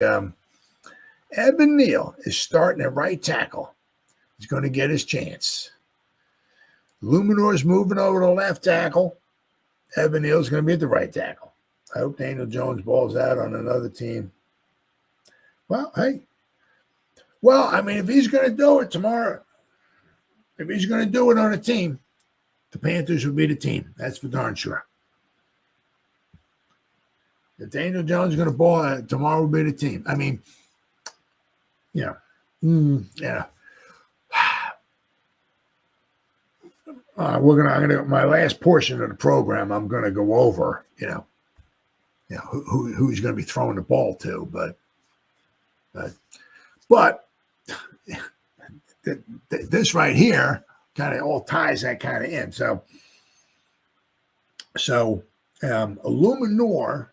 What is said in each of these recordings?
Evan Neal is starting at right tackle. He's going to get his chance. Eluemunor is moving over to left tackle. Evan Neal is going to be at the right tackle. I hope Daniel Jones balls out on another team. Well, hey. Well, I mean, if he's going to do it tomorrow, if he's going to do it on a team, the Panthers will be the team. That's for darn sure. If Daniel Jones is going to ball out, tomorrow will be the team. I mean, yeah. Yeah. My last portion of the program, I'm going to go over, who's going to be throwing the ball to, but this right here kind of all ties that kind of in. So Eluemunor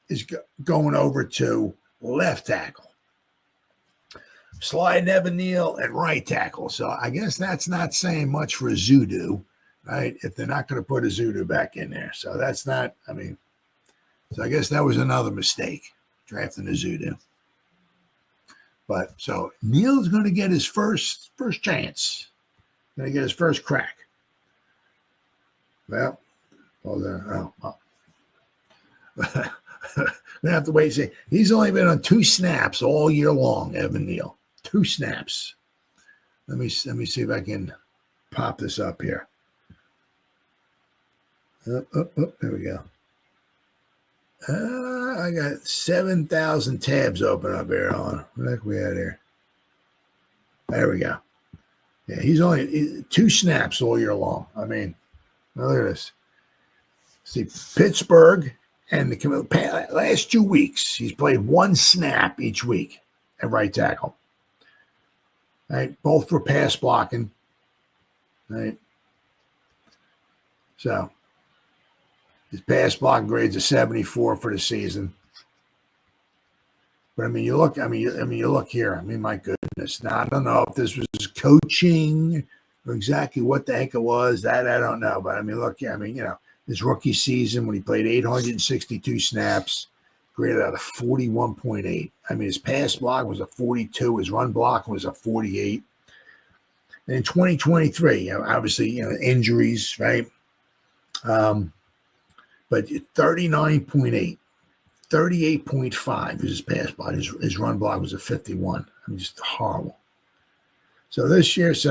is going over to left tackle. Sliding Evan Neal at right tackle. So I guess that's not saying much for a Zudu, right? If they're not going to put a Zudu back in there. So that's not, so I guess that was another mistake, drafting a Zudu. But so Neal's going to get his first chance. Going to get his first crack. Well, they have to wait and see. He's only been on 2 snaps all year long, Evan Neal. 2 snaps. Let me see if I can pop this up here. There we go. I got 7,000 tabs open up here on. What the heck we had here? There we go. Yeah, he's only 2 snaps all year long. Look at this. See, Pittsburgh and the last 2 weeks, he's played 1 snap each week at right tackle. Right, both for pass blocking. Right. So his pass blocking grades are 74 for the season. But you look here. My goodness. Now I don't know if this was coaching or exactly what the heck it was. That I don't know. But look, his rookie season when he played 862 snaps, graded out of 41.8. His pass block was a 42. His run block was a 48. And in 2023, obviously, injuries, right? But 39.8, 38.5 is his pass block. His run block was a 51. Just horrible. So this year, his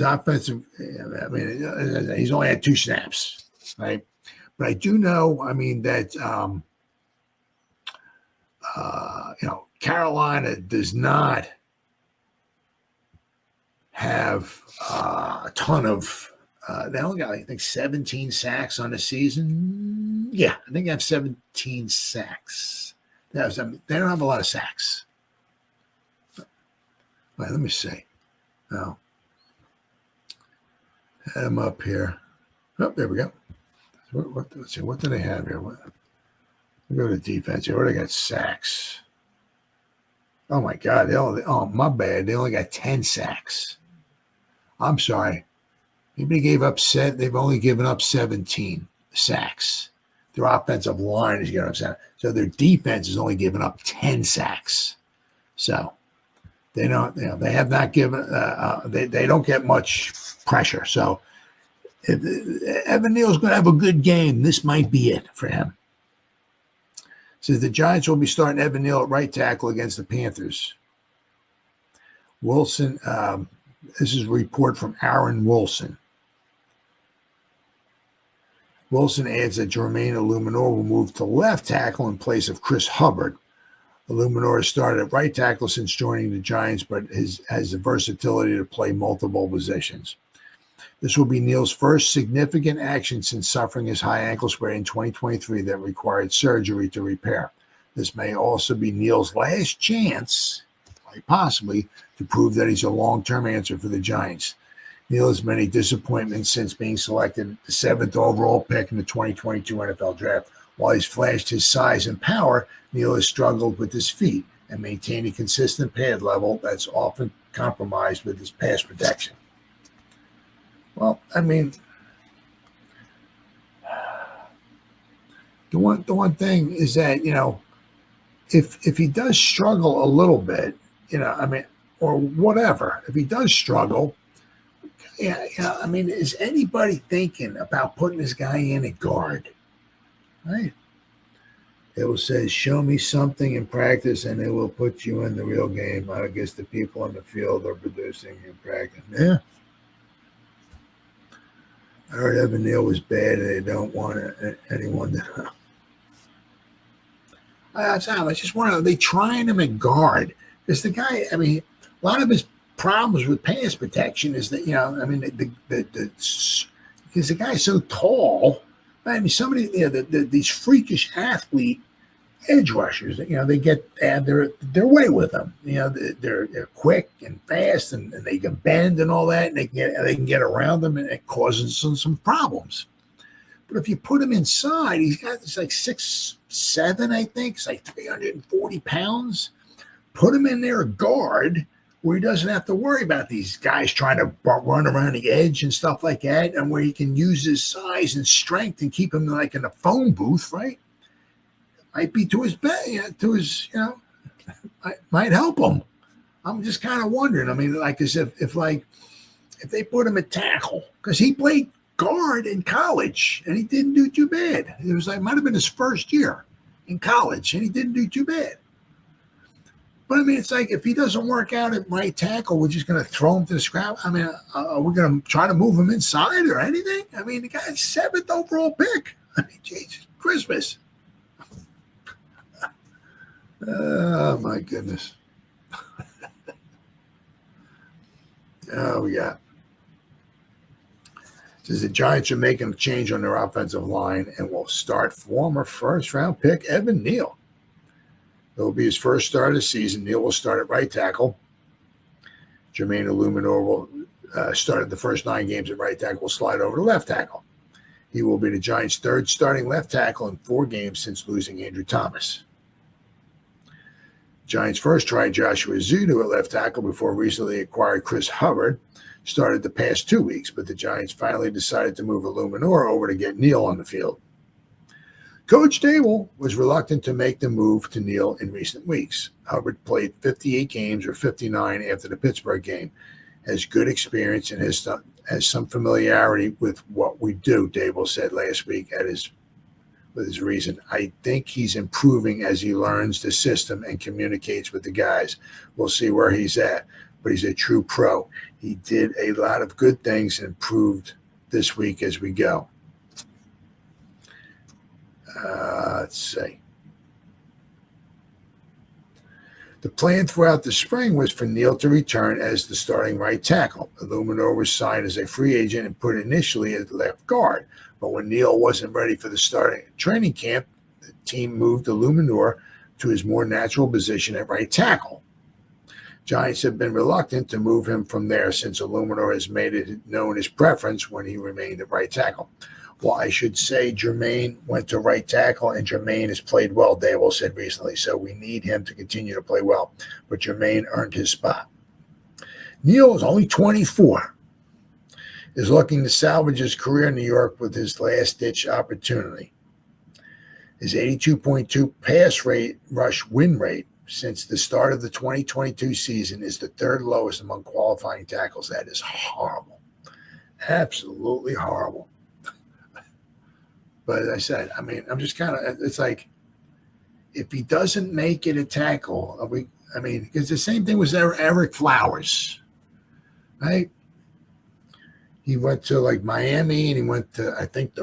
offensive, he's only had 2 snaps, right? But I do know, that, Carolina does not have a ton of, they only got, I think, 17 sacks on the season. Yeah, I think they have 17 sacks. They don't have a lot of sacks. Wait, let me see. No. Had them up here. Oh, there we go. Let's see. What do they have here? We go to defense here. What do they got? Sacks. Oh my God! My bad. They only got 10 sacks. I'm sorry. Maybe they've only given up 17 sacks. Their offensive line is giving up 7. So their defense is only giving up 10 sacks. So they don't. They have not given. They don't get much pressure. So if Evan Neal's going to have a good game, this might be it for him. Says the Giants will be starting Evan Neal at right tackle against the Panthers. Wilson, this is a report from Aaron Wilson. Wilson adds that Jermaine Eluemunor will move to left tackle in place of Chris Hubbard. Eluemunor has started at right tackle since joining the Giants, but has the versatility to play multiple positions. This will be Neal's first significant action since suffering his high ankle sprain in 2023 that required surgery to repair. This may also be Neal's last chance, quite possibly, to prove that he's a long-term answer for the Giants. Neal has many disappointments since being selected the 7th overall pick in the 2022 NFL Draft. While he's flashed his size and power, Neal has struggled with his feet and maintained a consistent pad level that's often compromised with his pass protection. Well, The one thing is that, if he does struggle a little bit, or whatever, if he does struggle, yeah, is anybody thinking about putting this guy in at guard? Right? It will say, show me something in practice and it will put you in the real game. I guess the people on the field are producing in practice. Yeah. I heard Evan Neal was bad and they don't want anyone to. I just wonder, are they trying him at guard? Because the guy, a lot of his problems with pass protection is that, because the guy's so tall. Somebody, these freakish athlete edge rushers, they have their way with them. They're quick and fast, and they can bend and all that, and they can get around them, and it causes some problems. But if you put him inside, he's got this like 6'7", I think. It's like 340 pounds. Put him in there a guard where he doesn't have to worry about these guys trying to run around the edge and stuff like that, and where he can use his size and strength and keep him like in a phone booth, right? Might be to his might help him. I'm just kind of wondering. If they put him at tackle, because he played guard in college and he didn't do too bad. It was might have been his first year in college and he didn't do too bad. But it's like, if he doesn't work out at right tackle, we're just going to throw him to the scrap. Are we going to try to move him inside or anything? The guy's 7th overall pick. Jesus Christmas. Oh, my goodness. Oh, yeah. It says the Giants are making a change on their offensive line and will start former first-round pick Evan Neal. It will be his first start of the season. Neal will start at right tackle. Jermaine Eluemunor will start the first 9 games at right tackle, will slide over to left tackle. He will be the Giants' 3rd starting left tackle in 4 games since losing Andrew Thomas. Giants first tried Joshua Zudu at left tackle before recently acquired Chris Hubbard started the past 2 weeks, but the Giants finally decided to move Eluemunor over to get Neal on the field. Coach Dable was reluctant to make the move to Neal in recent weeks. Hubbard played 58 games or 59 after the Pittsburgh game, has good experience and has some familiarity with what we do, Dable said last week with his reason. I think he's improving as he learns the system and communicates with the guys. We'll see where he's at, but he's a true pro. He did a lot of good things and improved this week as we go. Let's see. The plan throughout the spring was for Neal to return as the starting right tackle. Eluemunor was signed as a free agent and put initially at left guard. But when Neal wasn't ready for the starting training camp, the team moved Eluemunor to his more natural position at right tackle. Giants have been reluctant to move him from there since Eluemunor has made it known his preference when he remained at right tackle. Well, I should say Jermaine went to right tackle, and Jermaine has played well, Dable said recently, so we need him to continue to play well. But Jermaine earned his spot. Neal is only 24, is looking to salvage his career in New York with his last-ditch opportunity. His 82.2 pass rate rush win rate since the start of the 2022 season is the 3rd lowest among qualifying tackles. That is horrible. Absolutely horrible. But as I said, I'm just kind of, it's like, if he doesn't make it a tackle, because the same thing was Eric Flowers, right? He went to Miami and he went to, I think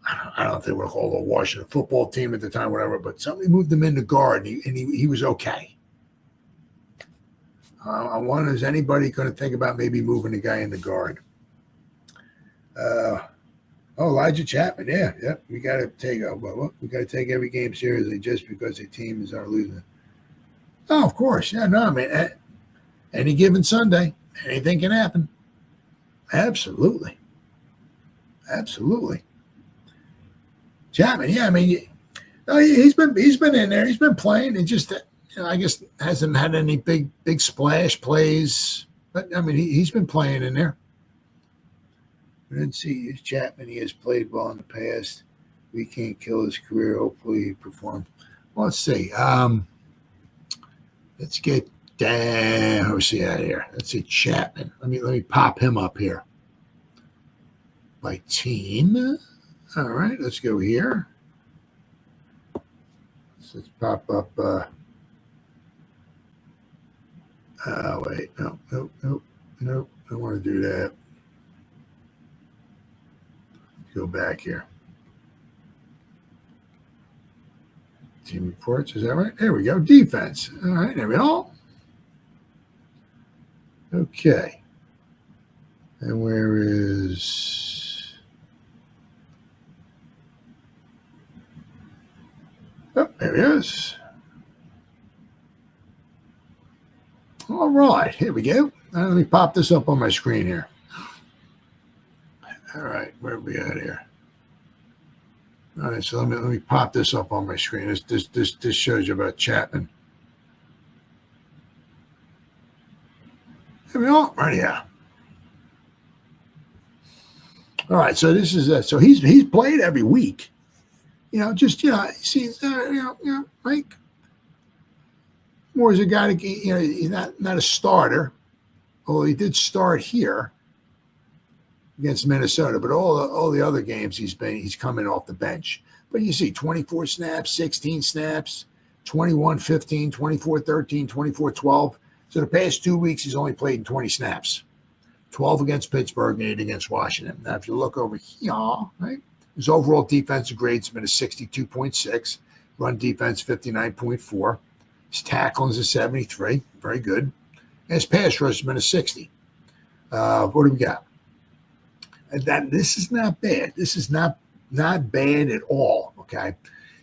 I don't know if they were called the Washington football team at the time, whatever, but somebody moved him into guard and he was okay. I wonder, is anybody going to think about maybe moving the guy into guard? Elijah Chapman, yeah. We got to take every game seriously just because the team is losing. Oh, of course, yeah. No, any given Sunday, anything can happen. Absolutely. Chapman, yeah. He's been in there. He's been playing, and just I guess hasn't had any big splash plays. But he's been playing in there. Let's see, Chapman. He has played well in the past. We can't kill his career. Hopefully he perform. Well, let's see. Let's get who's he out here? Let's see, Chapman. Let me pop him up here. My team. All right, let's go here. Let's pop up. Wait, no. I don't want to do that. Go back here. Team reports, is that right? There we go. Defense. All right, there we go. Okay. And where is... Oh, there he is. All right, here we go. Let me pop this up on my screen here. All right, where are we at here? All right, so let me pop this up on my screen. This shows you about Chapman. There we go. Right here. All right, so this is so he's played every week. See, Mike Moore is a guy that he's not a starter, although he did start here against Minnesota, but all the other games he's coming off the bench. But you see 24 snaps, 16 snaps, 21, 15, 24, 13, 24, 12. So the past 2 weeks he's only played in 20 snaps. 12 against Pittsburgh and 8 against Washington. Now if you look over here, right, his overall defensive grade's been a 62.6, run defense 59.4. His tackling is a 73, very good. And his pass rush has been a 60. What do we got? This is not bad. This is not bad at all, okay?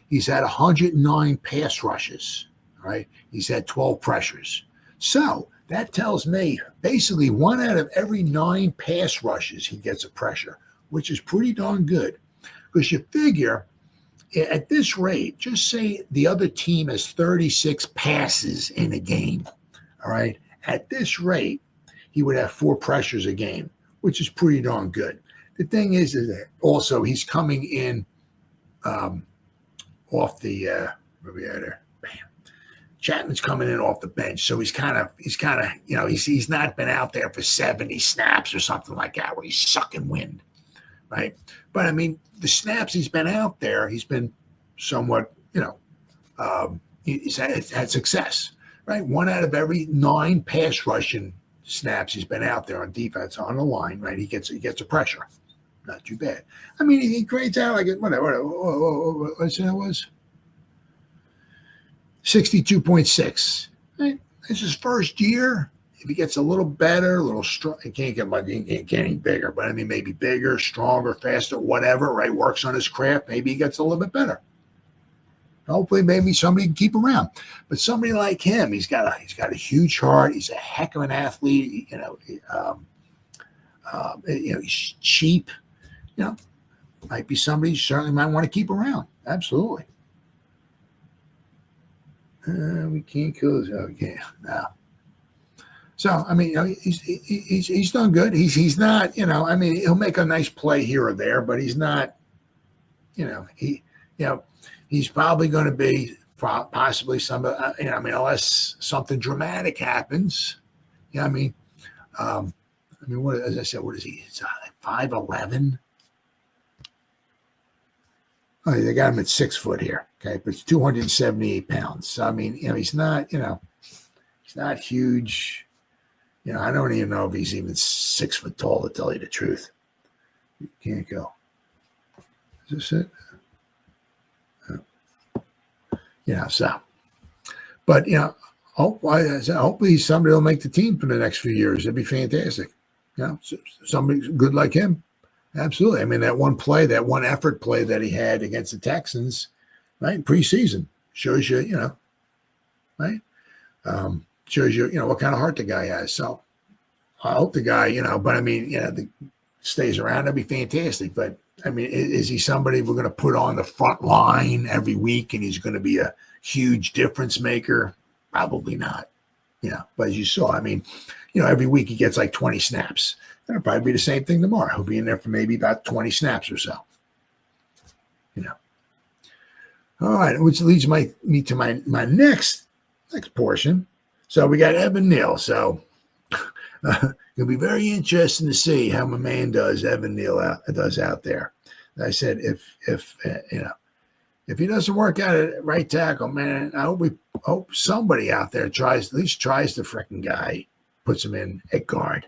He's had 109 pass rushes, all right? He's had 12 pressures. So that tells me basically 1 out of every 9 pass rushes he gets a pressure, which is pretty darn good. Because you figure at this rate, just say the other team has 36 passes in a game, all right? At this rate, he would have 4 pressures a game, which is pretty darn good. The thing is that also he's coming in off the where we at there? Bam. Chapman's coming in off the bench, so he's kind of he's not been out there for 70 snaps or something like that where he's sucking wind, right? But I mean, the snaps he's been out there, he's been somewhat he's had success, right? 1 out of every 9 pass rushing snaps he's been out there on defense on the line, right? He gets a pressure. Not too bad. I mean, he grades out like whatever. What's that was? 62.6. Right? It's his first year. If he gets a little better, a little strong, he can't get any bigger, but I mean, maybe bigger, stronger, faster, whatever, right? Works on his craft. Maybe he gets a little bit better. Hopefully, maybe somebody can keep around. But somebody like him, he's got a huge heart. He's a heck of an athlete. He's cheap. Might be somebody you certainly might want to keep around. Absolutely. We can't kill his. Okay, no. So I mean, he's done good. He's not. I mean, he'll make a nice play here or there, but he's not. He's probably going to be possibly some. Unless something dramatic happens. Yeah, what, as I said, what is he? It's 5'11". Oh, they got him at 6 foot here. Okay, but it's 278 pounds. So I mean, he's not. He's not huge. I don't even know if he's even 6 foot tall, to tell you the truth. You can't go. Is this it? But hopefully somebody will make the team for the next few years. It'd be fantastic. Somebody good like him. Absolutely. I mean, that one effort play that he had against the Texans, right? Preseason shows you, right? Shows you, what kind of heart the guy has. So I hope the guy, but I mean, stays around. That'd be fantastic. But I mean, is he somebody we're going to put on the front line every week and he's going to be a huge difference maker? Probably not. But as you saw, I mean, every week he gets like 20 snaps. It'll probably be the same thing tomorrow. He'll be in there for maybe about 20 snaps or so. you know. All right, which leads me to my next portion. So we got Evan Neal. So it'll be very interesting to see how my man Evan Neal does out there. Like I said, if he doesn't work out at right tackle, man, I hope somebody out there tries the frickin' guy, puts him in at guard.